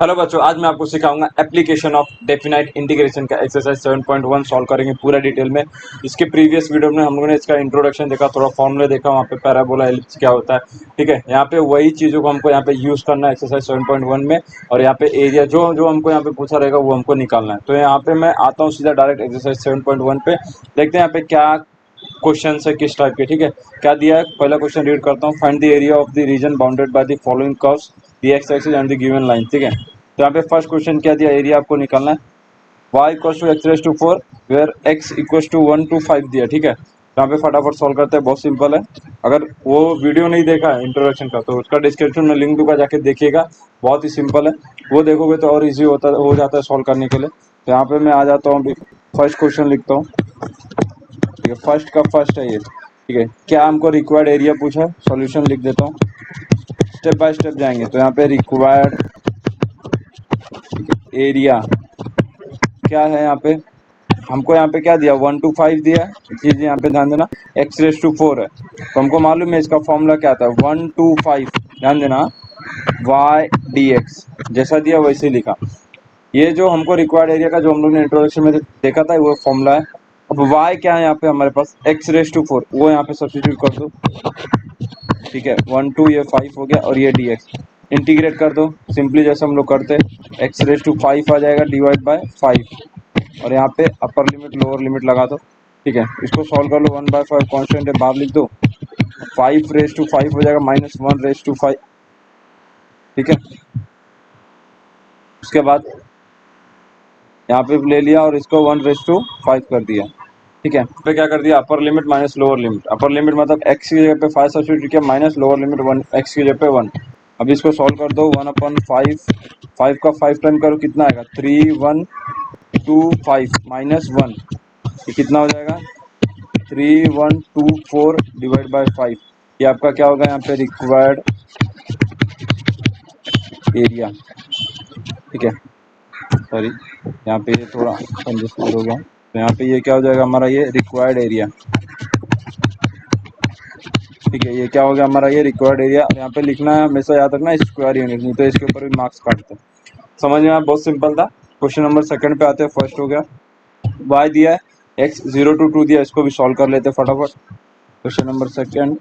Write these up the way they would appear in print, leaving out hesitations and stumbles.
Hello बच्चों, आज मैं आपको सिखाऊंगा एप्लीकेशन ऑफ डेफिनाइट इंटीग्रेशन का एक्सरसाइज 7.1 सॉल्व करेंगे पूरा डिटेल में। इसके प्रीवियस वीडियो में हम लोगों ने इसका इंट्रोडक्शन देखा, थोड़ा फॉर्मूला देखा, वहाँ पे पैराबोला एलिप्स क्या होता है। ठीक है, यहाँ पे वही चीज़ों को हमको यहाँ पे यूज़ करना है एक्सरसाइज 7.1 में। और यहाँ पे एरिया जो जो हमको यहाँ पे पूछा रहेगा वो हमको निकालना है। तो यहाँ पे मैं आता हूँ सीधा डायरेक्ट एक्सरसाइज 7.1 पे। देखते हैं यहाँ पे क्या क्वेश्चन है, किस टाइप के। ठीक है, क्या दिया है, पहला क्वेश्चन रीड करता हूँ। Find the area of the region bounded by the following curves, the x axis and the given line. ठीक है, तो यहाँ पे फर्स्ट क्वेश्चन क्या दिया, एरिया आपको निकालना है। y equals to X raise to 4 where x equals to 1 to 5 दिया। ठीक है, तो यहाँ पे फटाफट सॉल्व करते हैं, बहुत सिंपल है। अगर वो वीडियो नहीं देखा है इंट्रोडक्शन का तो उसका डिस्क्रिप्शन में लिंक दूंगा, जाके देखिएगा, बहुत ही सिंपल है। वो देखोगे तो और इजी होता हो जाता है सॉल्व करने के लिए। तो यहाँ पे मैं आ जाता हूँ, अभी फर्स्ट क्वेश्चन लिखता हूँ। ठीक है, फर्स्ट का फर्स्ट है ये। ठीक है, क्या हमको रिक्वायर्ड एरिया पूछा है, सॉल्यूशन लिख देता हूँ। स्टेप बाय स्टेप जाएंगे। तो यहाँ पे रिक्वायर्ड एरिया क्या है, यहाँ पे हमको यहाँ पे क्या दिया, 1 to 5 दिया है। चीज यहाँ पे ध्यान देना, x रेज टू 4 है, तो हमको मालूम है इसका फॉर्मूला क्या था, 1 to 5। ध्यान देना, y dx जैसा दिया वैसे ही लिखा। ये जो हमको रिक्वायर्ड एरिया का जो हम लोग ने इंट्रोडक्शन में देखा था वो फॉर्मूला है। अब y क्या है यहाँ पे हमारे पास, x रेज टू 4, वो यहाँ पे सब्स्टिट्यूट कर दो। ठीक है, 1 2 ये 5 हो गया, और ये dx इंटीग्रेट कर दो सिंपली जैसे हम लोग करते हैं। x रेज टू 5 आ जाएगा डिवाइड बाय 5, और यहाँ पे अपर लिमिट लोअर लिमिट लगा दो। ठीक है, इसको सॉल्व कर लो, 1/5 कांस्टेंट है, बाहर लिख दो। 5 रेज टू 5 हो जाएगा माइनस 1 रेज टू 5। ठीक है, उसके बाद यहाँ पे ले लिया और इसको 1 रेज टू 5 कर दिया। ठीक है, पे क्या कर दिया, अपर limit minus lower limit. Upper limit मतलब x की जगह पे 5 सब्स्टिट्यूट किया, माइनस लोअर लिमिट 1 x की जगह पे 1। अब इसको सॉल्व कर दो, 1/5, 5 का 5 टाइम करो कितना आएगा, 3 1 2 5 माइनस 1, ये कितना हो जाएगा, 3 1 2 4 डिवाइड बाय 5। ये आपका क्या होगा यहाँ पे, रिक्वायर्ड एरिया। ठीक है, सॉरी यहाँ पे ये थोड़ा कंजेस्टेड हो गया, तो यहाँ पे ये क्या हो जाएगा हमारा, ये रिक्वायर्ड एरिया। ठीक है, ये क्या हो गया हमारा, ये रिक्वायर्ड एरिया। यहाँ पे लिखना है, हमेशा याद रखना स्क्वायर यूनिट, नहीं तो इसके ऊपर भी मार्क्स काटते हैं। समझ में आया, बहुत सिंपल था। क्वेश्चन नंबर सेकंड पे आते हैं, फर्स्ट हो गया, y दिया है, x 0 to 2 दिया, इसको भी सॉल्व कर लेते हैं फटाफट। क्वेश्चन नंबर सेकंड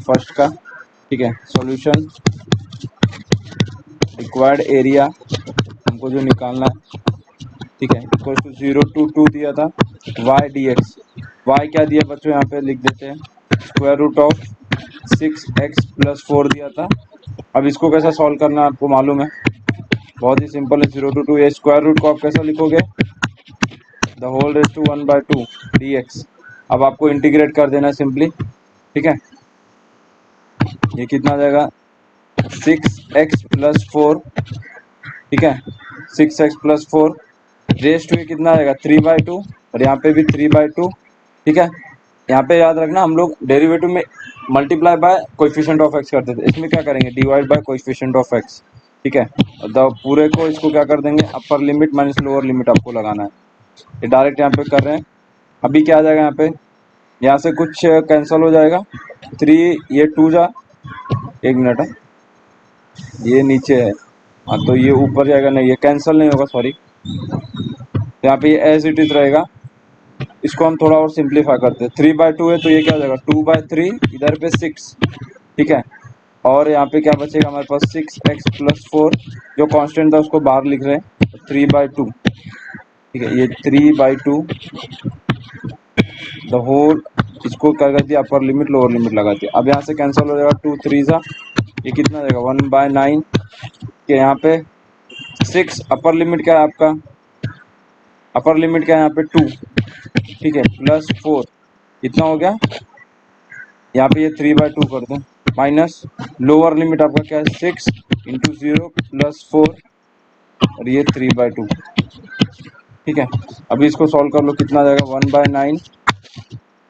फर्स्ट का। ठीक है, सॉल्यूशन, रिक्वायर्ड एरिया हमको जो निकालना है। ठीक है, इक्वल टू 0 to 2 दिया था, y dx। y क्या दिया बच्चों, यहाँ पे लिख देते हैं, square root of 6x plus 4 दिया था। अब इसको कैसा सॉल्व करना है आपको मालूम है, बहुत ही सिंपल है। 0 to 2, ये स्क्वायर रूट को आप कैसा लिखोगे, the whole raise to 1/2 dx। अब आपको इंटीग्रेट कर देना सिंपली। ठीक है, ये कितना आ जाएगा, 6x प्लस 4। ठीक है, 6x प्लस 4 रेज टू, ये कितना आएगा, 3/2, और यहाँ पे भी 3/2। ठीक है, यहाँ पे याद रखना, हम लोग डेरिवेटिव में multiply by coefficient of x करते थे, इसमें क्या करेंगे, divide by coefficient of x. ठीक है, द पूरे को इसको क्या कर देंगे, अपर लिमिट माइनस लोअर लिमिट आपको लगाना है। ये डायरेक्ट यहाँ पे कर रहे हैं। अभी क्या आ जाएगा, यहाँ पे यहाँ से कुछ कैंसिल हो जाएगा, 3 ये 2 जा, एक मिनट है, ये नीचे है, हाँ तो ये ऊपर जाएगा, नहीं ये कैंसिल नहीं होगा, सॉरी। यहाँ पे ये एज इट इज रहेगा। इसको हम थोड़ा और सिंप्लीफाई करते हैं, 3/2 है तो ये क्या हो जाएगा, 2/3, इधर पे 6। ठीक है, और यहाँ पे क्या बचेगा हमारे पास, 6x प्लस 4, जो कांस्टेंट था उसको बाहर लिख रहे हैं, 3/2। ठीक है, ये 3/2 द होल, इसको क्या कर दिया, अपर लिमिट लोअर लिमिट लगा दिया। अब यहाँ से कैंसिल हो जाएगा, 2 3 जा, ये कितना आ जाएगा, 1/9 के। यहाँ पे 6 अपर लिमिट क्या है आपका, अपर लिमिट क्या है यहाँ पे 2। ठीक है, प्लस 4 कितना हो गया, यहाँ पे ये 3/2 कर दो, माइनस लोअर लिमिट आपका क्या है, 6 इंटू 0 प्लस 4, और ये 3/2। ठीक है, अभी इसको सॉल्व कर लो, कितना आ जाएगा, 1/9,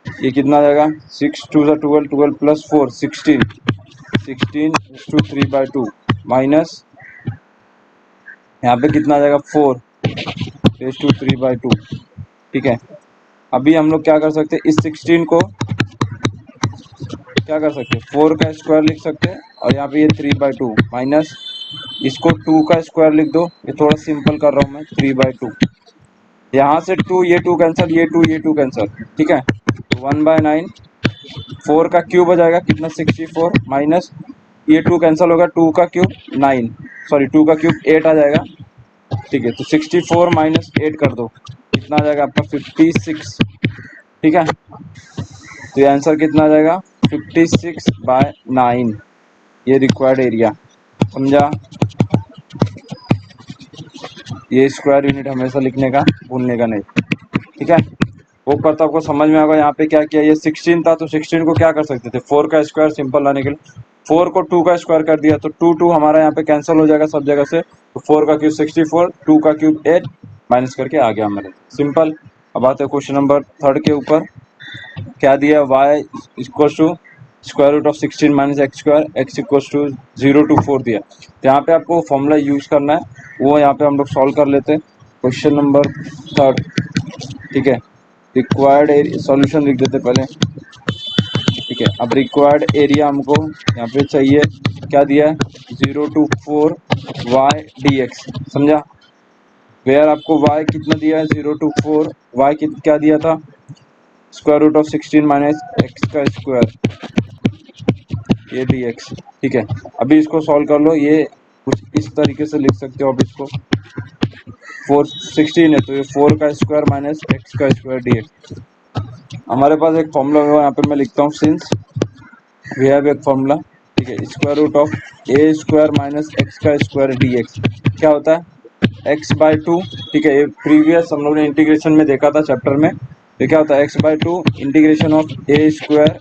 ये कितना आ जाएगा, 6 2 12, 12 प्लस 4 16, 16 टू 3/2 माइनस यहाँ पे कितना आ जाएगा, 4 रेज टू 3/2। ठीक है, अभी हम लोग क्या कर सकते हैं, इस 16 को क्या कर सकते हैं, 4 का स्क्वायर लिख सकते हैं, और यहाँ पे ये 3/2 माइनस इसको 2 का स्क्वायर लिख दो, ये थोड़ा सिंपल कर रहा हूँ मैं, 3/2। यहाँ से 2 ये 2 कैंसिल, ये 2 कैंसिल, ठीक है। 1/9, 4 का क्यूब हो जाएगा कितना, 64, माइनस ये 2 कैंसिल होगा, 2 का क्यूब 9, सॉरी 2 का क्यूब 8 आ जाएगा, ठीक है। तो 64 माइनस 8 कर दो, कितना आ जाएगा आपका 56, ठीक है। तो ये आंसर कितना आ जाएगा 56/9, ये रिक्वायर्ड एरिया, समझा। ये स्क्वायर यूनिट हमेशा लिखने का भूलने का नहीं, ठीक है। वो करता आपको समझ में आएगा। यहाँ पे क्या किया, ये 16 था तो 16 को क्या कर सकते थे, 4 का स्क्वायर सिंपल लाने के लिए 4 को 2 का स्क्वायर कर दिया, तो 2 हमारा यहाँ पे कैंसिल हो जाएगा सब जगह से, तो 4 का क्यूब 64, 2 का क्यूब 8, माइनस करके आ गया हमारे, सिंपल। अब आते हैं क्वेश्चन नंबर 3 के ऊपर। क्या दिया, y equal to square root of 16 minus x square, X equal to 0 to 4 दिया। तो यहाँ पे आपको फॉर्मूला यूज करना है, वो यहाँ पे हम लोग सॉल्व कर लेते हैं। क्वेश्चन नंबर 3, ठीक है। रिक्वायर्ड सॉल्यूशन लिख देते पहले, ठीक है। अब रिक्वायर्ड एरिया हमको यहाँ पे चाहिए, क्या दिया है, 0 to 4 y dx, समझा। वेयर आपको y कितना दिया है, 0 to 4 y क्या दिया था, square root of 16 minus x का स्क्वायर, ये dx, ठीक है। अभी इसको सॉल्व कर लो, ये कुछ इस तरीके से लिख सकते हो आप इसको, 416 है तो ये 4 का स्क्वायर माइनस एक्स का स्क्वायर dx। हमारे पास एक फॉर्मूला है, यहाँ पे मैं लिखता हूँ, सिंस वी हैव एक फॉर्मूला, ठीक है, square root of A square minus x का स्क्वायर dx क्या होता है, x/2, ठीक है। ये प्रीवियस हम लोग ने इंटीग्रेशन में देखा था चैप्टर में, ये क्या होता है, x/2 integration of A square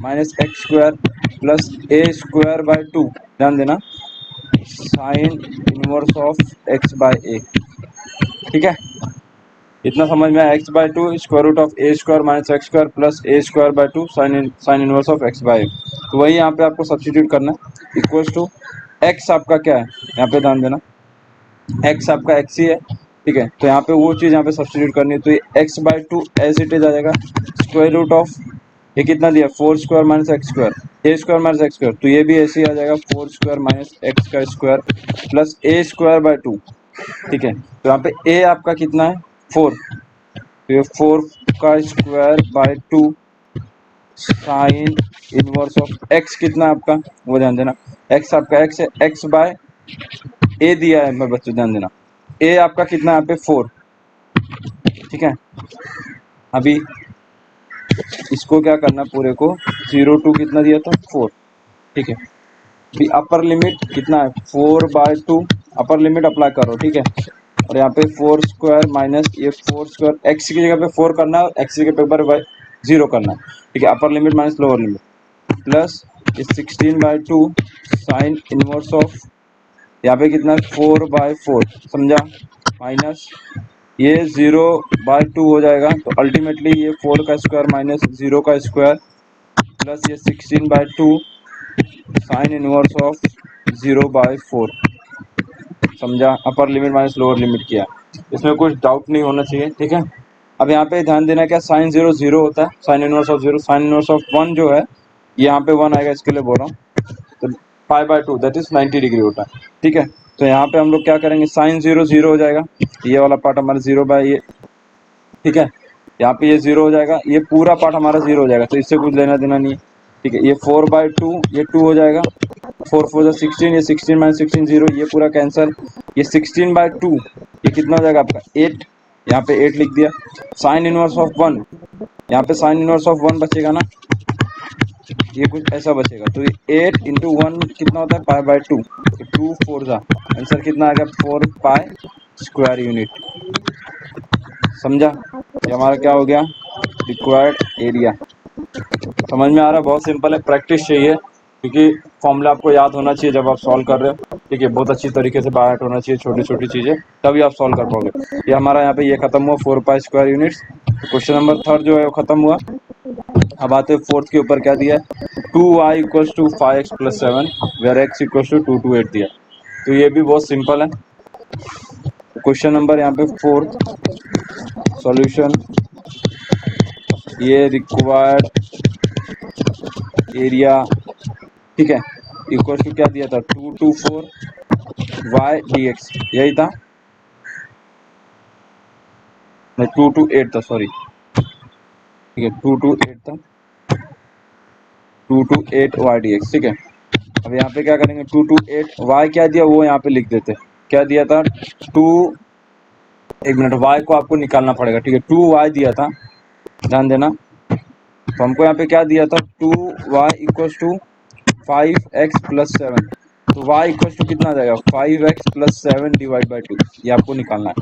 minus x square plus A square by 2, ध्यान देना, साइन इनवर्स ऑफ x/a, ठीक है। इतना समझ में आया, x/2 square root of A square minus x square plus A square by 2 sine inverse of x/a। तो वही यहाँ पे आपको सब्स्टिट्यूट करना है, इक्वल्स टू x आपका क्या है, यहाँ पे ध्यान देना, x आपका x ही है, ठीक है। तो यहाँ पे वो चीज़ यहाँ पे सब्स्टिट्यूट करनी है, तो ये x/2 एज इट इज आ जाएगा, स्क्वायर रूट ऑफ ये कितना दिया, 4 स्क्वायर माइनस एक्स स्क्वायर, ए स्क्वायर माइनस एक्स स्क्वायर, तो ये भी ऐसे ही आ जाएगा, 4 स्क्वायर माइनस एक्स का square plus A square by 2, ठीक है। तो यहाँ पे ए आपका कितना है, 4, तो ये 4 का square by 2 sine inverse of x कितना है आपका, वो ध्यान देना, एक्स आपका एक्स है, एक्स बाय ए दिया है मैं बच्चों, ध्यान देना, ए आपका कितना है यहाँ पे 4, ठीक है। अभी इसको क्या करना, पूरे को 0 to कितना दिया था, 4, ठीक है। अभी अपर लिमिट कितना है, 4/2, अपर लिमिट अप्लाई करो, ठीक है। और यहाँ पे 4 स्क्वायर माइनस ये 4 स्क्वायर, एक्स की जगह पे 4 करना है और एक्स की जगह पे बाय 0 करना है, ठीक है। अपर limit minus lower limit plus ये 16/2 साइन इनवर्स ऑफ, यहाँ पे कितना है 4/4, समझा, माइनस ये 0/2 हो जाएगा, तो अल्टीमेटली ये 4 का स्क्वायर माइनस 0 का स्क्वायर प्लस ये 16/2 साइन इनवर्स ऑफ 0/4, समझा। अपर लिमिट माइनस लोअर लिमिट किया, इसमें कुछ डाउट नहीं होना चाहिए, ठीक है। अब यहाँ पे ध्यान देना, क्या साइन 0 0 होता है, sign inverse of 0, sign inverse of 1 जो है यहाँ पे 1 आएगा, इसके लिए बोल रहा हूँ, तो 5/2 दैट इज 90 डिग्री होता है, ठीक है। तो यहाँ पे हम लोग क्या करेंगे, साइन 0 0 हो जाएगा, ये वाला पार्ट हमारा 0/ये, ठीक है। यहाँ पे ये 0 हो जाएगा, ये पूरा पार्ट हमारा 0 हो जाएगा, तो इससे कुछ लेना देना नहीं है, ठीक है। ये 4/2 ये 2 हो जाएगा, 4 4 16, ये 16 माइनस 16 0, ये पूरा कैंसिल, ये 16/2 ये कितना हो जाएगा आपका 8, यहाँ पे 8 लिख दिया, साइन इनवर्स ऑफ 1, यहाँ पे साइन इनवर्स ऑफ 1 बचेगा ना, ये कुछ ऐसा बचेगा, तो ये 8 इंटू 1 कितना होता है, π/2, तो 2 4 जा, आंसर कितना आ गया, 4 पाई स्क्वायर यूनिट, समझा। ये हमारा क्या हो गया, रिक्वायर्ड एरिया। समझ में आ रहा है, बहुत सिंपल है, प्रैक्टिस चाहिए, क्योंकि फॉर्मूला आपको याद होना चाहिए जब आप सॉल्व कर रहे हो, ठीक है। बहुत अच्छी तरीके से बाय होना चाहिए, छोटी छोटी चीज़ें, तभी आप सॉल्व कर पाओगे। ये हमारा यहाँ पे ये खत्म हुआ 4 पाई स्क्वायर यूनिट्स, तो क्वेश्चन नंबर 3 जो है वो खत्म हुआ। अब आते हैं 4th के ऊपर, क्या दिया है, 2y equals to 5x + 7 where x equals to 2 to 8 दिया, तो ये भी बहुत सिंपल है। क्वेश्चन नंबर यहाँ पे 4th सॉल्यूशन, ये रिक्वायर्ड एरिया, ठीक है, इक्वल्स टू क्या दिया था, 2 to 4 वाई डी एक्स, यही था, 2 to 8 था, सॉरी, ठीक है, 2 to 8 था, 2 to 8 वाई डी एक्स, ठीक है। अब यहाँ पे क्या करेंगे, 2 to 8 वाई क्या दिया वो यहाँ पे लिख देते, क्या दिया था, 2, एक मिनट, वाई को आपको निकालना पड़ेगा, ठीक है, 2 वाई दिया था, ध्यान देना। तो हमको यहाँ पे क्या दिया था, 2 Y equal to 5x plus 7, तो y इक्वल टू कितना आ जाएगा, 5x प्लस 7 डिवाइड बाई 2, ये आपको निकालना है।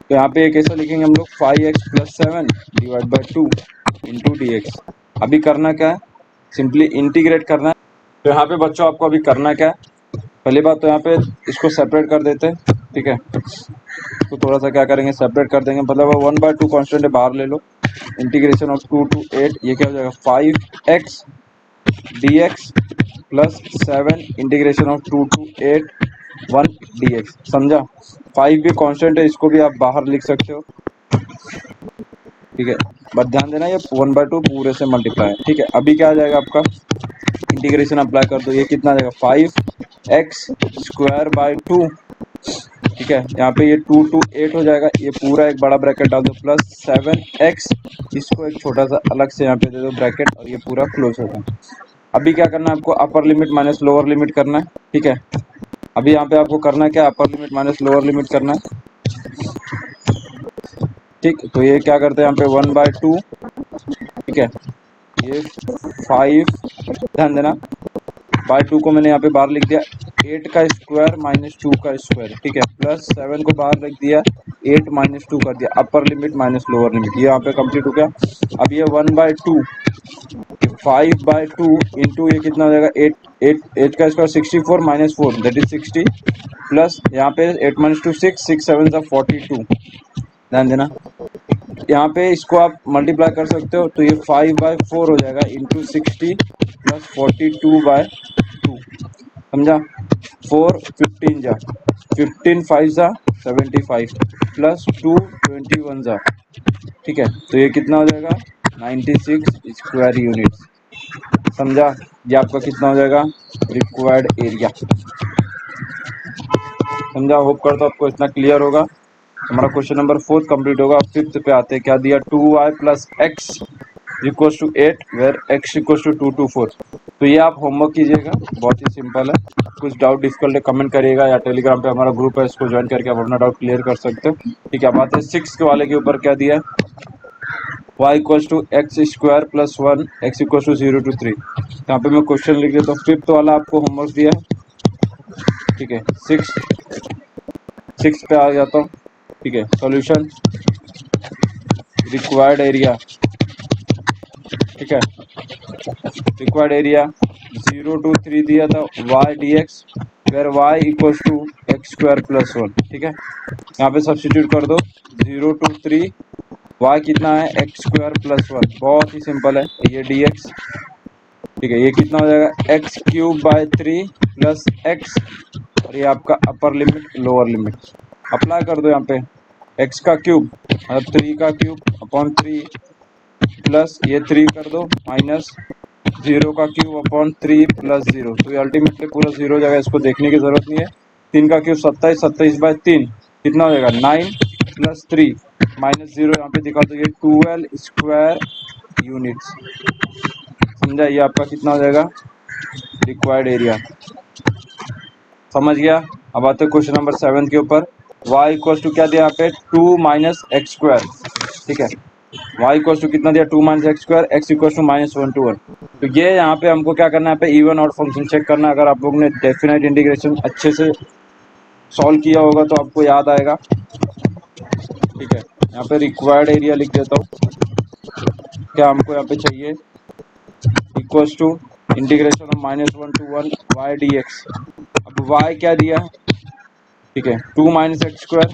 तो यहाँ पे कैसे लिखेंगे हम लोग, 5x plus 7 divide by 2 into D x. अभी करना क्या है, सिंपली इंटीग्रेट करना है। तो यहाँ पे बच्चों आपको अभी करना क्या है, पहली बात तो यहाँ पे इसको सेपरेट कर देते हैं, ठीक है, तो थोड़ा सा क्या करेंगे, सेपरेट कर देंगे, मतलब 1/2 कॉन्स्टेंट बाहर ले लो, इंटीग्रेशन ऑफ 2 to 8, ये क्या हो जाएगा, 5x dx plus 7 integration of 2 to 8 1 dx, समझा। 5 भी कांस्टेंट है, इसको भी आप बाहर लिख सकते हो, ठीक है, बट ध्यान देना ये 1/2 पूरे से मल्टीप्लाई है, ठीक है। अभी क्या आ जाएगा आपका, इंटीग्रेशन अप्लाई कर दो, ये कितना आ जाएगा, 5x स्क्वायर बाई 2, ठीक है, यहाँ पे ये 2 to 8 हो जाएगा, ये पूरा एक बड़ा ब्रैकेट डाल दो, प्लस 7x, इसको एक छोटा सा अलग से यहाँ पे दे दो ब्रैकेट, और ये पूरा क्लोज होगा। अभी क्या करना है आपको, अपर लिमिट माइनस लोअर लिमिट करना है, ठीक है। अभी यहाँ पे आपको करना है क्या, अपर लिमिट माइनस लोअर लिमिट करना है, ठीक। तो ये क्या करते हैं यहाँ पे 1/2, ठीक है, ये 5, ध्यान देना, बाय 2 को मैंने यहाँ पे बाहर लिख दिया, 8 का स्क्वायर माइनस 2 का स्क्वायर, ठीक है, प्लस 7 को बाहर लिख दिया, 8 माइनस 2 कर दिया, अपर लिमिट माइनस लोअर लिमिट, ये यहाँ पे कंप्लीट हो गया। अब ये 1/2, 5/2 इंटू ये कितना हो जाएगा, 8 का square 64 minus 4 that is 60, plus यहाँ पे 8 माइनस 2 6, 6 7 42, ध्यान देना। यहाँ पे इसको आप मल्टीप्लाई कर सकते हो, तो ये 5/4 हो जाएगा इंटू 60 प्लस 42/2, समझा। 4 15 जा 15 5 जा 75 प्लस 2 21 जा, ठीक है, तो ये कितना हो जाएगा, 96 स्क्वायर यूनिट्स, समझा। ये आपका कितना हो जाएगा, रिक्वायर्ड एरिया, समझा। होप करता हूँ आपको इतना क्लियर होगा। हमारा क्वेश्चन नंबर 4 कंप्लीट होगा। फिफ्थ पे आते हैं, क्या दिया, 2y plus X equal to 8 where x equal to 2 to 4। तो ये आप होमवर्क कीजिएगा, बहुत ही सिंपल है। कुछ डाउट डिफिकल्ट है कमेंट करिएगा, या टेलीग्राम पे हमारा ग्रुप है, इसको ज्वाइन करके आप अपना डाउट क्लियर कर सकते हो, ठीक है। अब आते हैं 6 वाले के ऊपर, क्या दिया है, y equal to X square plus 1 x equal to 0 to 3। यहाँ पे मैं क्वेश्चन लिख देता हूँ। फिफ्थ वाला आपको होमवर्क दिया है, ठीक है। सिक्स पे आ जाता हूँ, ठीक है। सॉल्यूशन, रिक्वायर्ड एरिया, ठीक है, रिक्वायर्ड एरिया 0 to 3 दिया था, y dx where y equal to X square plus 1, ठीक है। यहाँ पे सब्स्टिट्यूट कर दो, 0 to 3 y कितना है, एक्स स्क्वायर प्लस 1, बहुत ही सिंपल है, ये dx, ठीक है। ये कितना हो जाएगा, x cube by 3 plus x, और ये आपका अपर लिमिट लोअर लिमिट अप्लाई कर दो। यहाँ पे एक्स का क्यूब मतलब 3 का क्यूब अपॉन 3 प्लस ये 3 कर दो माइनस 0 का क्यूब अपॉन 3 प्लस 0, तो ये अल्टीमेटली पूरा 0 हो जाएगा, इसको देखने की जरूरत नहीं है। 3 का क्यूब 27, 27/3 कितना हो जाएगा, 9 प्लस 3 माइनस 0, यहाँ पे दिखा दो, ये 12 स्क्वायर यूनिट्स, समझा। ये आपका कितना हो जाएगा, रिक्वायर्ड एरिया, समझ गया। अब आते हैं क्वेश्चन नंबर 7 के ऊपर। y इक्वल टू क्या दिया यहाँ पे, 2 माइनस एक्स स्क्वायर, ठीक है। y इक्वल टू कितना दिया, 2 minus x square, x equal to -1 to 1। तो ये यहाँ पे हमको क्या करना है, यहाँ पे इवन और फंक्शन चेक करना है। अगर आप लोग ने डेफिनेट इंटीग्रेशन अच्छे से सॉल्व किया होगा तो आपको याद आएगा, ठीक है। यहाँ पे रिक्वायर्ड एरिया लिख देता हूँ, क्या हमको यहाँ पे चाहिए, equals to integration of -1 to 1 y dx। अब y क्या दिया, ठीक है, 2 minus x square,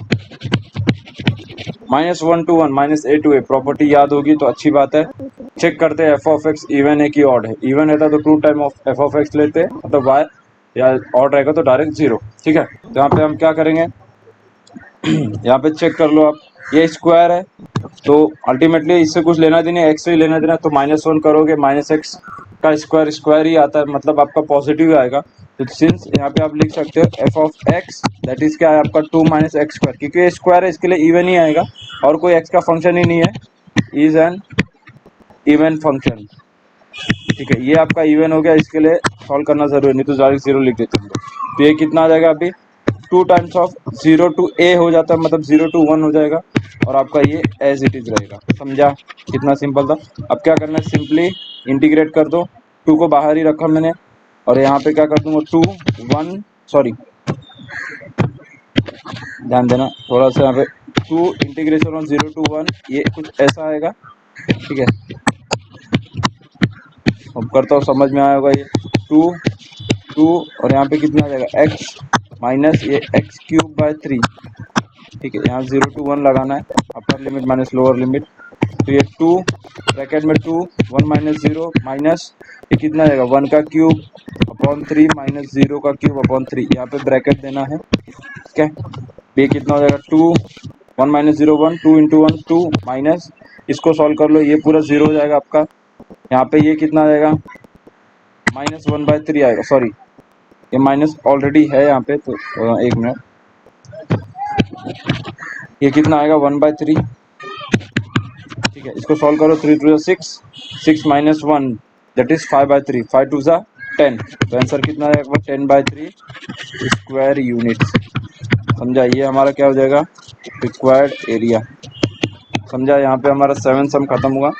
-1 to 1 -a to a, property याद होगी तो अच्छी बात है। चेक करते हैं एफ ऑफ एक्स इवन है कि ऑड है। इवन रहता तो 2 time of F of x लेते, मतलब y, या ऑड रहेगा तो डायरेक्ट 0, ठीक है। तो यहाँ पे हम क्या करेंगे, यहाँ पे चेक कर लो आप, ये स्क्वायर है तो अल्टीमेटली इससे कुछ लेना देना, एक्स से ही लेना देना, तो -1 करोगे, -x का स्क्वायर स्क्वायर ही आता है, मतलब आपका पॉजिटिव आएगा। तो सिंस यहाँ पे आप लिख सकते हो F of x that is क्या है आपका 2 माइनस एक्स स्क्वायर, क्योंकि ये स्क्वायर है इसके लिए इवन ही आएगा और कोई एक्स का फंक्शन ही नहीं है, इज एन इवन फंक्शन। ठीक है, ये आपका इवन हो गया, इसके लिए सॉल्व करना जरूरी नहीं तो डायरेक्ट जीरो लिख देते हैं। तो ये कितना आ जाएगा अभी 2 टाइम्स ऑफ 0 टू ए हो जाता है, मतलब 0 टू 1 हो जाएगा और आपका ये एज इट इज रहेगा। समझा, कितना सिंपल था। अब क्या करना है, सिंपली इंटीग्रेट कर दो, 2 को बाहर ही रखा मैंने और यहाँ पे क्या कर दूंगा 2 1 सॉरी ध्यान देना थोड़ा सा, यहाँ पे 2 इंटीग्रेशन ऑफ 0 टू 1 ये कुछ ऐसा आएगा। ठीक है, अब करता हूँ, समझ में आया होगा ये 2 2 और यहाँ पे कितना आ जाएगा एक्स माइनस ये एक्स क्यूब बाय 3। ठीक है, यहाँ 0 टू 1 लगाना है, अपर लिमिट माइनस लोअर लिमिट। तो ये 2 ब्रैकेट में 2 1 माइनस 0 माइनस ये कितना आ जाएगा 1 का क्यूब अपॉन 3 माइनस 0 का क्यूब अपॉन 3, यहाँ पे ब्रैकेट देना है। ठीक है, ये कितना हो जाएगा 2 1 माइनस 0 1 2 इंटू 1 2 माइनस इसको सॉल्व कर लो, ये पूरा 0 हो जाएगा आपका। यहाँ पे ये कितना आ जाएगा माइनस 1/3 आएगा, सॉरी ये माइनस ऑलरेडी है यहाँ पे, तो एक मिनट, ये कितना आएगा 1/3। ठीक है, इसको सॉल्व करो, 3 to 6 6 minus 1 that is 5/3 5 to 10, तो आंसर कितना आएगा 10/3 स्क्वायर यूनिट्स। समझा, ये हमारा क्या हो जाएगा रिक्वायर्ड एरिया। समझा, यहाँ पे हमारा 7 सम खत्म हुआ,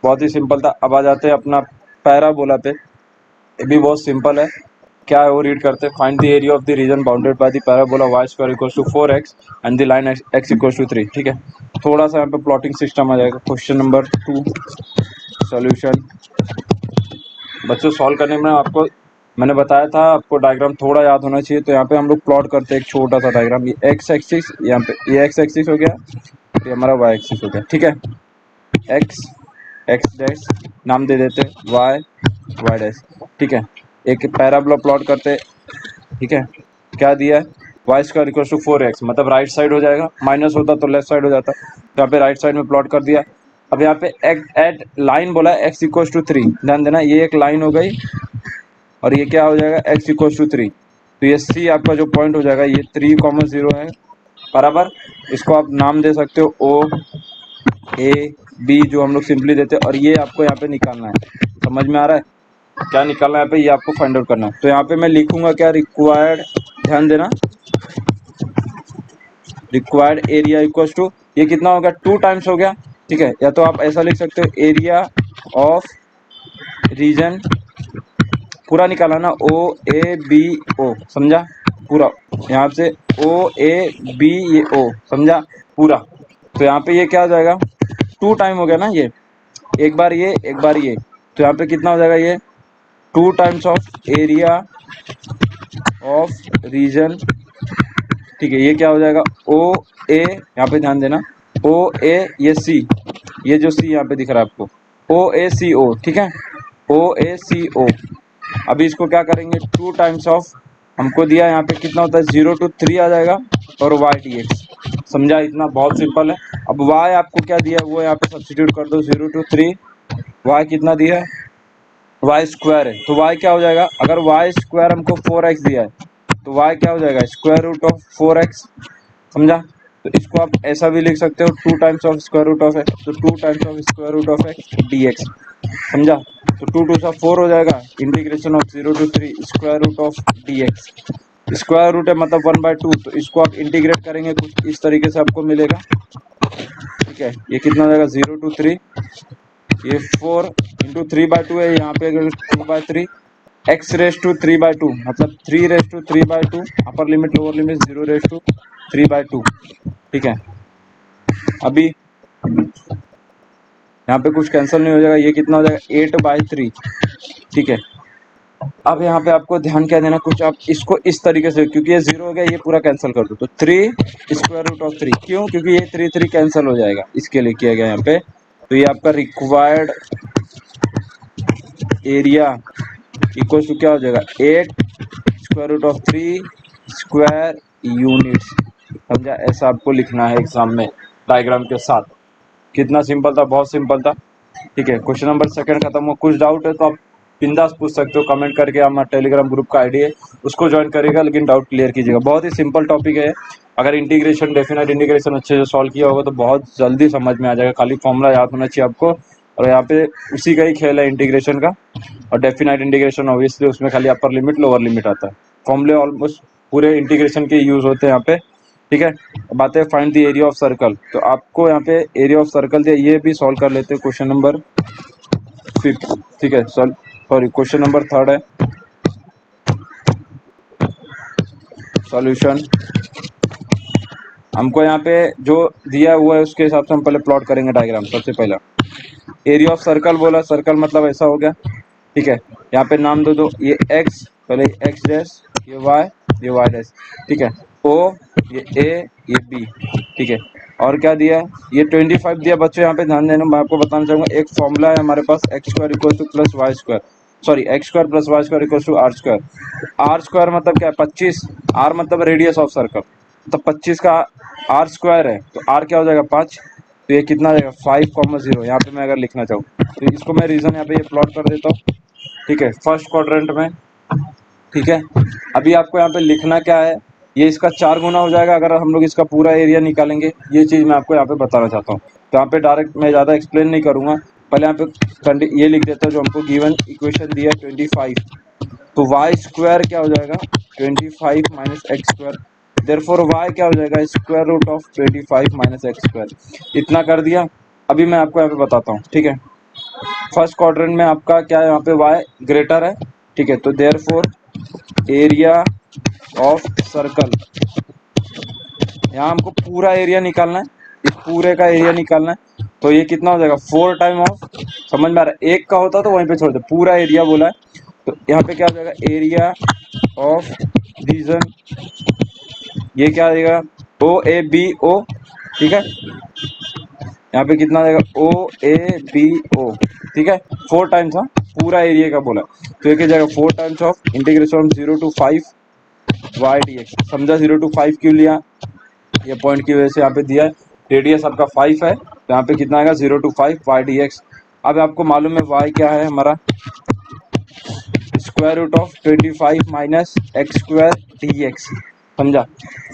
बहुत ही सिंपल था। अब आ जाते हैं अपना पैराबोला पे, ये भी बहुत सिंपल है। क्या है वो रीड करते हैं, find the area of the region bounded by the parabola y square equals to 4x and the line x equals to 3। ठीक है, थोड़ा सा यहाँ पे प्लॉटिंग सिस्टम आ जाएगा। Question number 2 solution. बच्चों सॉल्व करने में आपको मैंने बताया था आपको डायग्राम थोड़ा याद होना चाहिए, तो यहाँ पे हम लोग प्लॉट करते हैं एक छोटा सा डायग्राम। ये एक्स एक्सिस, यहाँ पे ये एक्स एक्सिस हो गया, ये हमारा वाई एक्सिस हो गया। ठीक है, एक्स एक्स डैश नाम दे देते, वाई वाई डैश। ठीक है, एक पैराबोला प्लॉट करते। ठीक है, क्या दिया है Y square equal to 4x, मतलब राइट साइड हो जाएगा, माइनस होता तो लेफ्ट साइड हो जाता, तो यहाँ पे राइट साइड में प्लॉट कर दिया। अब यहाँ पे एट लाइन बोला है x इक्वल टू 3, ध्यान देना ये एक लाइन हो गई और ये क्या हो जाएगा x इक्वल टू 3, तो ये c आपका जो पॉइंट हो जाएगा ये 3,0 है बराबर। इसको आप नाम दे सकते हो o a b जो हम लोग सिंपली देते हैं, और ये आपको यहाँ पे निकालना है। समझ में आ रहा है क्या निकालना है यहाँ पे, ये आपको फाइंड आउट करना है। तो यहाँ पे मैं लिखूंगा क्या रिक्वायर्ड, ध्यान देना रिक्वायर्ड एरिया इक्वल्स टू ये कितना हो गया 2 टाइम्स हो गया। ठीक है, या तो आप ऐसा लिख सकते हो एरिया ऑफ रीजन, पूरा निकाला ना ओ ए बी ओ, समझा पूरा, यहाँ से ओ ए बी ये ओ, समझा पूरा। तो यहाँ पे ये क्या हो जाएगा 2 टाइम हो गया ना, ये एक बार ये एक बार ये, तो यहाँ पे कितना हो जाएगा ये 2 times of area of region. ठीक है, ये क्या हो जाएगा ओ ए, यहाँ पे ध्यान देना ओ ए ये सी, ये जो सी यहाँ पे दिख रहा है आपको ओ ए सी ओ। ठीक है, ओ ए सी ओ। अभी इसको क्या करेंगे 2 टाइम्स ऑफ, हमको दिया यहाँ पे कितना होता है 0 टू 3 आ जाएगा और वाई डी एक्स। समझा, इतना बहुत सिंपल है। अब वाई आपको क्या दिया है वो यहाँ पे सब्स्टिट्यूट कर दो, 0 टू 3 वाई कितना दिया है वाई स्क्वायर है, तो वाई क्या हो जाएगा, अगर वाई स्क्वायर हमको 4x दिया है तो वाई क्या हो जाएगा स्क्वायर रूट ऑफ 4x। समझा, तो इसको आप ऐसा भी लिख सकते हो 2 times of square root of x, तो 2 times of square root of x d x. समझा, तो 2 2 सा 4 हो जाएगा, integration of 0 to 3 square root of d x. Square root है मतलब 1/2, तो इसको आप इंटीग्रेट करेंगे कुछ इस तरीके से आपको मिलेगा। ठीक है, ये कितना हो जाएगा 0 टू 3, ये 4 इंटू 3/2 है, यहाँ पे 2/3 एक्स रेस टू 3/2 मतलब 3 raise to 3/2, upper limit lower limit 0 raise to 3/2। ठीक है, अभी यहाँ पे कुछ कैंसिल नहीं हो जाएगा, ये कितना हो जाएगा 8/3। ठीक है, अब यहाँ पे आपको ध्यान क्या देना, कुछ आप इसको इस तरीके से, क्योंकि ये 0 हो गया ये पूरा कैंसिल कर दो, तो 3 स्क्वायर रूट ऑफ 3, क्यों क्योंकि ये 3 3 कैंसिल हो जाएगा, इसके लिए किया गया यहाँ पे। तो ये आपका रिक्वायर्ड एरिया इक्वल टू क्या हो जाएगा 8 square root of 3 square units. समझा, ऐसा आपको लिखना है एग्जाम में डायग्राम के साथ। कितना सिंपल था, बहुत सिंपल था। ठीक है, क्वेश्चन नंबर 2 खत्म हुआ। कुछ डाउट है तो आप बिंदास पूछ सकते हो कमेंट करके। हमारा टेलीग्राम ग्रुप का आईडी है, उसको ज्वाइन करिएगा, लेकिन डाउट क्लियर कीजिएगा। बहुत ही सिंपल टॉपिक है। अगर इंटीग्रेशन डेफिनेट इंटीग्रेशन अच्छे से सॉल्व किया होगा तो बहुत जल्दी समझ में आ जाएगा। खाली फॉर्मूला याद होना चाहिए आपको, और यहाँ पे उसी का ही खेल है इंटीग्रेशन का। और डेफिनेट इंटीग्रेशन ऑब्वियसली उसमें खाली अपर लिमिट लोअर लिमिट आता है। फॉर्मूले ऑलमोस्ट पूरे इंटीग्रेशन के यूज होते हैं यहाँ पे, ठीक है। बात है find the area of circle, तो आपको यहाँ पे एरिया ऑफ सर्कल दिया, ये भी सॉल्व कर लेते हैं। क्वेश्चन नंबर 5, ठीक है, सॉरी क्वेश्चन नंबर 3 है। सॉल्यूशन हमको यहाँ पे जो दिया हुआ है उसके हिसाब से हम पहले प्लॉट करेंगे डायग्राम। सबसे पहला एरिया ऑफ सर्कल बोला, सर्कल मतलब ऐसा हो गया, ठीक है। यहाँ पे नाम दो दो, ये एक्स, पहले एक्स डैश, ये वाई डैश, ठीक है। ओ, ये ए, ये बी, ठीक है। और क्या दिया है, ये 25 दिया बच्चों। यहाँ पे ध्यान देना, मैं आपको बताना चाहूंगा एक फॉर्मूला है हमारे पास, X square equal to plus Y square, sorry X square plus Y square equal to R square. R square मतलब क्या है, 25। आर मतलब रेडियस ऑफ सर्कल, तो 25 का आर स्क्वायर है, तो आर क्या हो जाएगा 5। तो ये कितना आ जाएगा 5,0। यहाँ पे मैं अगर लिखना चाहूँ तो इसको मैं रीजन यहाँ पे ये प्लॉट कर देता हूँ, ठीक है, फर्स्ट क्वाड्रेंट में, ठीक है। अभी आपको यहाँ पे लिखना क्या है, ये इसका 4 गुना हो जाएगा अगर हम लोग इसका पूरा एरिया निकालेंगे। ये चीज़ मैं आपको यहाँ पे बताना चाहता हूँ। तो यहाँ पे डायरेक्ट मैं ज़्यादा एक्सप्लेन नहीं करूँगा, पहले यहाँ पे ये लिख देता हूँ जो हमको गिवन इक्वेशन दिया है 25। तो वाई स्क्वायर क्या हो जाएगा 25 minus x square, therefore y क्या हो जाएगा square root of 25 minus x square. इतना कर दिया। अभी मैं आपको यहाँ पे बताता हूँ, ठीक है। फर्स्ट क्वाड्रेंट में आपका क्या है, यहाँ पे वाई ग्रेटर है, ठीक है। तो देयरफॉर एरिया ऑफ सर्कल, यहाँ हमको पूरा एरिया निकालना है, इस पूरे का एरिया निकालना है। तो ये कितना हो जाएगा 4 टाइम ऑफ, समझ में आ रहा है, एक का होता तो वहीं पे छोड़ दे, पूरा एरिया बोला है। तो यहाँ पे क्या हो जाएगा एरिया ऑफ रीजन, ये क्या आ जाएगा ओ ए बी ओ, ठीक है। यहाँ पे कितना आ जाएगा ओ ए बी ओ, ठीक है। 4 टाइम्स, हाँ पूरा एरिया का बोला। तो ये क्या जाएगा 4 times of integration 0 to 5 y d x. समझा 0 to 5 क्यों लिया, ये पॉइंट की वजह से यहाँ पे दिया है। रेडियस आपका 5 है, तो यहाँ पे कितना आएगा 0 to 5 वाई डी एक्स। अब आपको मालूम है वाई क्या है हमारा, square root of 25 minus x square D x. समझा,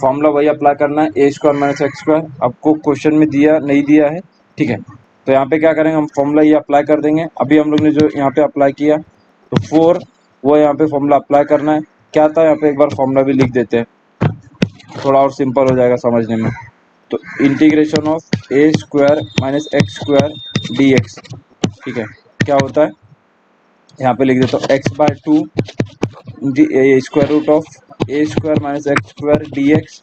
फॉर्मूला वही अप्लाई करना है, a square minus x square. आपको क्वेश्चन में दिया नहीं दिया है, ठीक है। तो यहाँ पे क्या करेंगे हम, फॉर्मूला ये अप्लाई कर देंगे। अभी हम लोग ने जो यहाँ पे अप्लाई किया तो 4, वो यहाँ पे फॉर्मूला अप्लाई करना है। क्या था यहाँ पे, एक बार फॉर्मूला भी लिख देते हैं, थोड़ा और सिंपल हो जाएगा समझने में। तो integration of A square minus x square D x, ठीक है। क्या होता है यहाँ पे लिख देता हूँ X by 2 square root of A square minus x square D X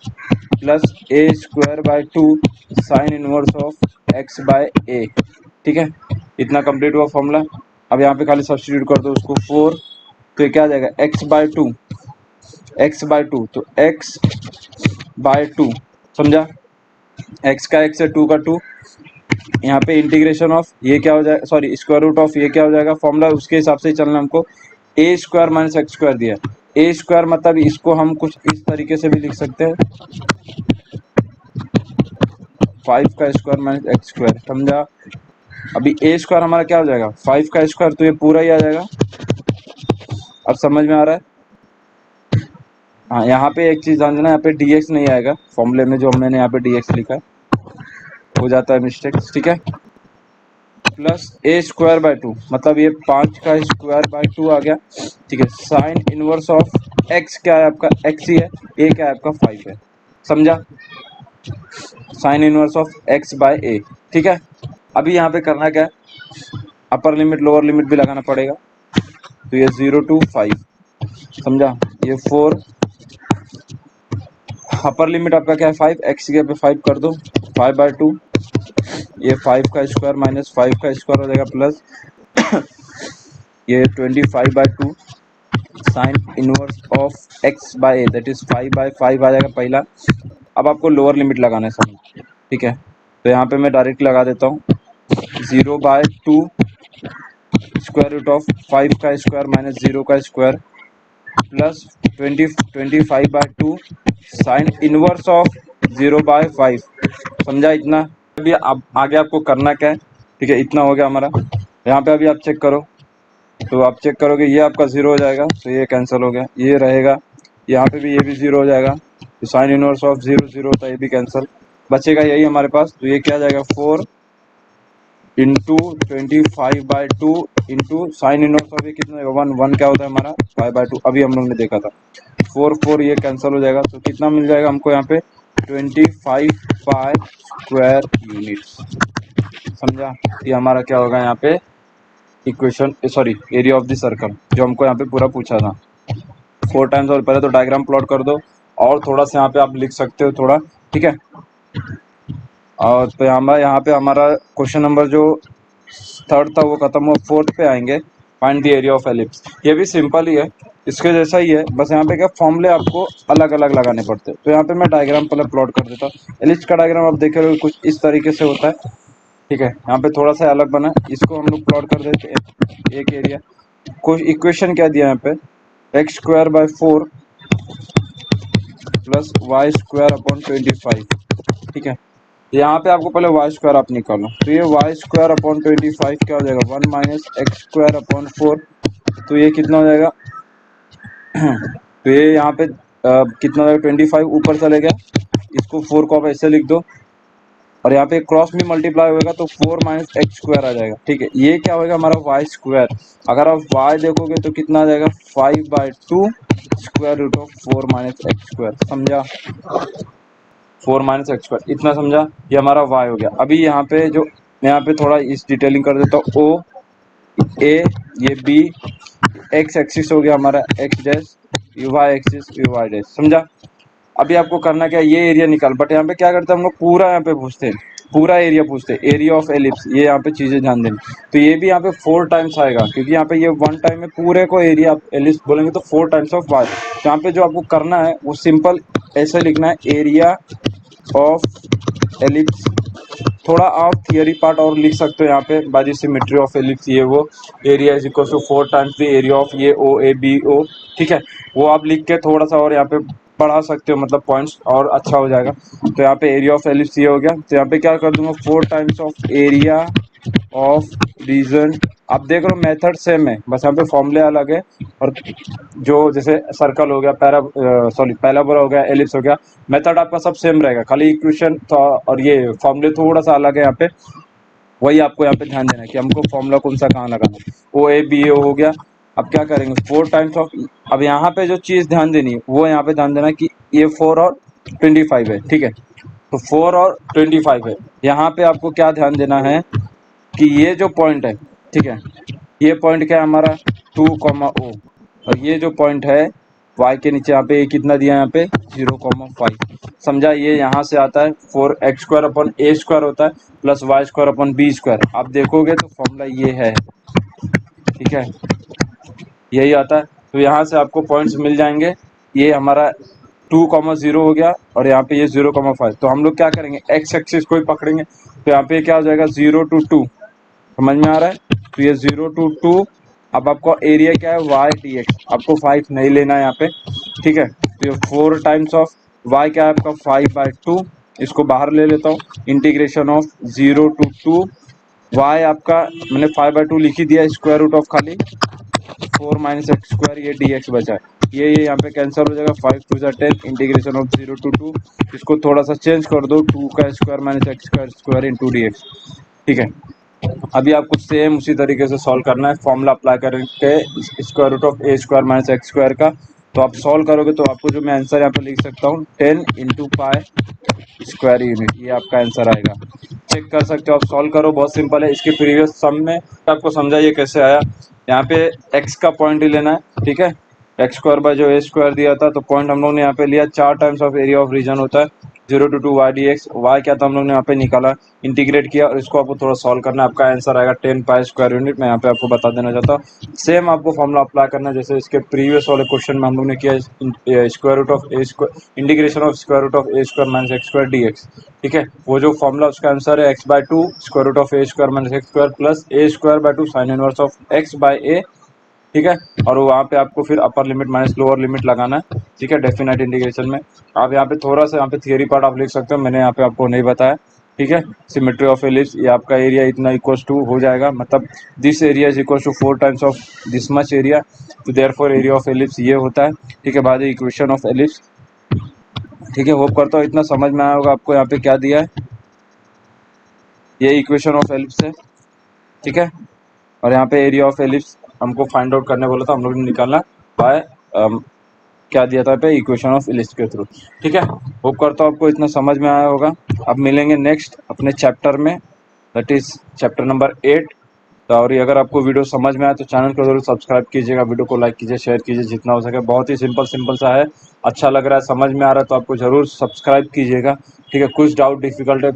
plus A square by 2 sine inverse of x by A, ठीक है। इतना कंप्लीट हुआ फॉर्मूला। अब यहाँ पे खाली सब्स्टिट्यूट कर दो उसको 4, तो ये क्या आ जाएगा एक्स बाय 2, तो एक्स बाय 2, समझा, एक्स का एक्स है 2 का 2। यहाँ पे इंटीग्रेशन ऑफ ये क्या हो जाएगा, सॉरी स्क्वायर रूट ऑफ ये क्या हो जाएगा, फॉर्मूला उसके हिसाब से ही चलना हमको। ए स्क्वायर माइनस एक्स स्क्वायर दिया, ए स्क्वायर मतलब इसको हम कुछ इस तरीके से भी लिख सकते हैं, 5 का स्क्वायर माइनस एक्स स्क्वायर, समझा। अभी ए स्क्वायर हमारा क्या हो जाएगा 5 का स्क्वायर, तो ये पूरा ही आ जाएगा। अब समझ में आ रहा है। हाँ यहाँ पे एक चीज ध्यान देना, यहाँ पे dx नहीं आएगा फॉर्मूले में, जो मैंने यहाँ पे dx लिखा है हो जाता है मिस्टेक, ठीक है। प्लस ए स्क्वायर बाय 2 मतलब ये 5 का स्क्वायर बाय 2 आ गया, ठीक है। साइन इनवर्स ऑफ एक्स क्या है आपका, एक्स ही है, ए क्या है आपका 5 है, समझा। Sine inverse of x by A, ठीक है। अभी यहाँ पे करना क्या है, अपर लिमिट लोअर लिमिट भी लगाना पड़ेगा। तो ये 0 to 5, समझा, ये 4, अपर लिमिट आपका क्या है 5, एक्स के पे 5 कर दो, 5 बाय 2, ये 5 का स्क्वायर माइनस 5 का स्क्वायर हो जाएगा प्लस ये 25 by 2 sine inverse of x by a, that is 5 by 5 आ जाएगा पहला। अब आपको लोअर लिमिट लगाना है समझ, ठीक है। तो यहाँ पे मैं डायरेक्ट लगा देता हूँ 0 बाय 2 स्क्वायर रूट ऑफ 5 का स्क्वायर माइनस 0 का square plus 25 by 2 sine inverse of 0 by 5, समझा इतना। अभी अब आगे आपको करना क्या है, ठीक है, इतना हो गया हमारा। यहाँ पे अभी आप चेक करो तो आप चेक करोगे ये आपका 0 हो जाएगा, तो ये कैंसिल हो गया, ये रहेगा, यहाँ पे भी ये भी 0 हो जाएगा, तो साइन इनवर्स ऑफ 0 0 होता है, ये भी कैंसिल, बचेगा यही हमारे पास। तो ये क्या जाएगा 4 into 25/2 into sine inverse of ये कितना होगा 1 1 क्या होता है हमारा 5/2, अभी हम लोग ने देखा था 4 4 ये कैंसिल हो जाएगा, तो कितना मिल जाएगा हमको यहाँ पे 25 पाई स्क्वायर यूनिट्स। समझा? ये हमारा क्या होगा यहाँ पे equation, sorry area of the circle जो हमको यहाँ पे पूरा पूछा था 4 टाइम्स। और पहले तो डायग्राम प्लॉट कर दो और थोड़ा सा यहाँ पे आप लिख सकते हो थोड़ा, ठीक है। और तो यहाँ पे हमारा क्वेश्चन नंबर जो थर्ड था वो खत्म हो, फोर्थ पे आएंगे, find the area of ellipse. ये भी सिंपल ही है, इसके जैसा ही है, बस यहाँ पे क्या फॉर्मूले आपको अलग अलग लगाने पड़ते हैं। तो यहाँ पे मैं डायग्राम पहले प्लॉट कर देता हूँ। एलिप्स का डायग्राम आप देख रहे हो कुछ इस तरीके से होता है, ठीक है। यहाँ पे थोड़ा सा अलग बना, इसको हम लोग प्लॉट कर देते हैं एक एरिया। कुछ इक्वेशन क्या दिया यहाँ पे, x²/4 प्लस y²/25, ठीक है। यहाँ पे आपको पहले y² आप निकालो, तो ये y²/25 क्या हो जाएगा 1 माइनस x²/4, तो ये कितना हो जाएगा तो ये यहाँ पे कितना हो जाएगा 25 ऊपर चले गया, इसको 4 को आप ऐसे लिख दो, और यहाँ पे क्रॉस में मल्टीप्लाई होगा तो 4 माइनस x² आ जाएगा, ठीक है। ये क्या होगा हमारा y², अगर आप y देखोगे तो कितना आ जाएगा 5/2 square root of 4 minus x²। समझा? 4 माइनस x², इतना समझा, ये हमारा y हो गया। अभी यहाँ पे जो मैं यहाँ पे थोड़ा इस डिटेलिंग कर देता हूँ, o a ये b, x एक्सिस हो गया हमारा x dash, y axis y dash. समझा? अभी आपको करना क्या है, ये एरिया निकाल, बट यहाँ पे क्या करते हैं हम लोग पूरा यहाँ पे पूछते हैं, पूरा एरिया पूछते हैं, एरिया ऑफ एलिप्स, ये यहाँ पे चीजें ध्यान देनी। तो ये भी यहाँ पे 4 टाइम्स आएगा, क्योंकि यहाँ पे ये 1 टाइम में पूरे को एरिया आप एलिप्स बोलेंगे तो 4 टाइम्स ऑफ y। तो यहाँ पे जो आपको करना है वो सिंपल ऐसे लिखना है, एरिया ऑफ एलिप्स। थोड़ा आप थियरी पार्ट और लिख सकते हो यहाँ पे, by the symmetry of ellipse, ये वो area is equal to 4 times the area of ये ओ ए बी ओ, ठीक है। वो आप लिख के थोड़ा सा और यहाँ पे बढ़ा सकते हो, मतलब पॉइंट्स और अच्छा हो जाएगा। तो यहाँ पे एरिया ऑफ एलिप्स ये हो गया, तो यहाँ पे क्या कर दूंगा 4 times of area of region. आप देख लो मेथड सेम है, बस यहाँ पे फॉर्मूले अलग है, और जो जैसे सर्कल हो गया, पैराबोला हो गया, एलिप्स हो गया, मेथड आपका सब सेम रहेगा, खाली इक्वेशन और ये फॉर्मूले थोड़ा सा अलग है यहाँ पे। वही आपको यहाँ पे ध्यान देना है कि हमको फॉर्मूला कौन सा कहाँ लगाना है। ओ ए बी ए हो गया, अब क्या करेंगे 4 टाइम्स ऑफ, अब यहाँ पे जो चीज ध्यान देनी है वो यहाँ पे ध्यान देना कि ये 4 और 25 है, ठीक है। तो 4 और 25 है, यहाँ पे आपको क्या ध्यान देना है कि ये जो पॉइंट है, ठीक है, ये पॉइंट क्या है हमारा 2, O, और ये जो पॉइंट है y के नीचे यहाँ पे ये कितना दिया है यहाँ पे 0,5। समझा? ये यहाँ से आता है 4x² होता है प्लस y² आप देखोगे तो फॉर्मूला ये है, ठीक है, यही आता है। तो यहाँ से आपको पॉइंट्स मिल जाएंगे, ये हमारा 2,0 हो गया, और यहाँ पे ये 0,5। तो हम लोग क्या करेंगे x एक्सिस को ही पकड़ेंगे, तो यहाँ पे क्या हो जाएगा 0 to 2, समझ में आ रहा है? तो ये 0 to 2, अब आपका एरिया क्या है y dx, आपको 5 नहीं लेना है यहाँ पे, ठीक है। तो ये 4 टाइम्स ऑफ y क्या है आपका 5/2, इसको बाहर ले लेता हूँ, इंटीग्रेशन ऑफ 0 to 2 y आपका मैंने 5/2 लिख ही दिया, स्क्वायर रूट ऑफ खाली 4 माइनस x², ये dx बचा है, ये यहाँ पे कैंसिल हो जाएगा, 5 2 10, इंटीग्रेशन ऑफ 0 to 2, इसको थोड़ा सा चेंज कर दो, 2 का square minus x² into dx, ठीक है। अभी आपको सेम उसी तरीके से सॉल्व करना है, फॉर्मूला अप्लाई करके square root of a² minus x² का। तो आप सॉल्व करोगे तो आपको जो मैं आंसर यहाँ पे लिख सकता हूँ 10 इंटू पाई स्क्वायर यूनिट, ये आपका आंसर आएगा। चेक कर सकते हो, आप सॉल्व करो, बहुत सिंपल है। इसके प्रीवियस सम में आपको समझाइए कैसे आया। यहाँ पे x का पॉइंट ही लेना है, ठीक है, x² जो a² दिया था, तो पॉइंट हम लोग ने यहाँ पे लिया 4 times of area of region होता है 0 to 2 y dx, y क्या था हम लोग ने यहाँ पे निकाला, इंटीग्रेट किया, और इसको आपको थोड़ा सॉल्व करना है, आपका आंसर आएगा 10 पाई स्क्वायर यूनिट। मैं यहाँ पे आपको बता देना चाहता हूँ, सेम आपको फॉर्मूला अप्लाई करना है जैसे इसके प्रीवियस वाले क्वेश्चन में हम लोग ने किया, square root of integration of square root of a² minus x² dx, ठीक है। वो जो फॉर्मूला उसका आंसर है x/2 square root of a² minus x² plus a²/2 sine inverse of x by a, ठीक है। और वहाँ पे आपको फिर upper limit minus lower limit लगाना है, ठीक है, डेफिनेट इंटीग्रेशन में। आप यहाँ पे थोड़ा सा यहाँ पे थियरी पार्ट आप लिख सकते हो, मैंने यहाँ पे आपको नहीं बताया, ठीक है। सिमेट्री ऑफ एलिप्स, ये आपका एरिया इतना इक्वल्स टू हो जाएगा, मतलब this area is equals to 4 times of this much area, तो देयरफॉर एरिया ऑफ एलिप्स ये होता है। ठीक है, बाद इक्वेशन ऑफ एलिप्स। ठीक है, होप करता हूँ इतना समझ में आया होगा आपको। यहाँ पे क्या दिया है, ये इक्वेशन ऑफ एलिप्स है। ठीक है, और यहाँ पे एरिया ऑफ एलिप्स हमको फाइंड आउट करने बोला था, हम लोग ने निकालना बाय क्या दिया था पे इक्वेशन ऑफ एलिप्स के थ्रू। ठीक है, होप करता हूँ आपको इतना समझ में आया होगा। अब मिलेंगे नेक्स्ट अपने चैप्टर में, दैट इज चैप्टर नंबर 8। तो और ये अगर आपको वीडियो समझ में आए तो चैनल को जरूर सब्सक्राइब कीजिएगा, वीडियो को लाइक कीजिए, शेयर कीजिए जितना हो सके। बहुत ही सिंपल सिंपल सा है, अच्छा लग रहा है, समझ में आ रहा है तो आपको जरूर सब्सक्राइब कीजिएगा। ठीक है, कुछ डाउट डिफिकल्ट है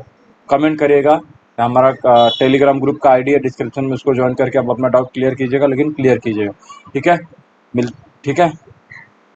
कमेंट करिएगा, हमारा टेलीग्राम ग्रुप का आईडी है डिस्क्रिप्शन में, उसको ज्वाइन करके आप अपना डाउट क्लियर कीजिएगा, लेकिन क्लियर कीजिएगा। ठीक है, मिल ठीक है।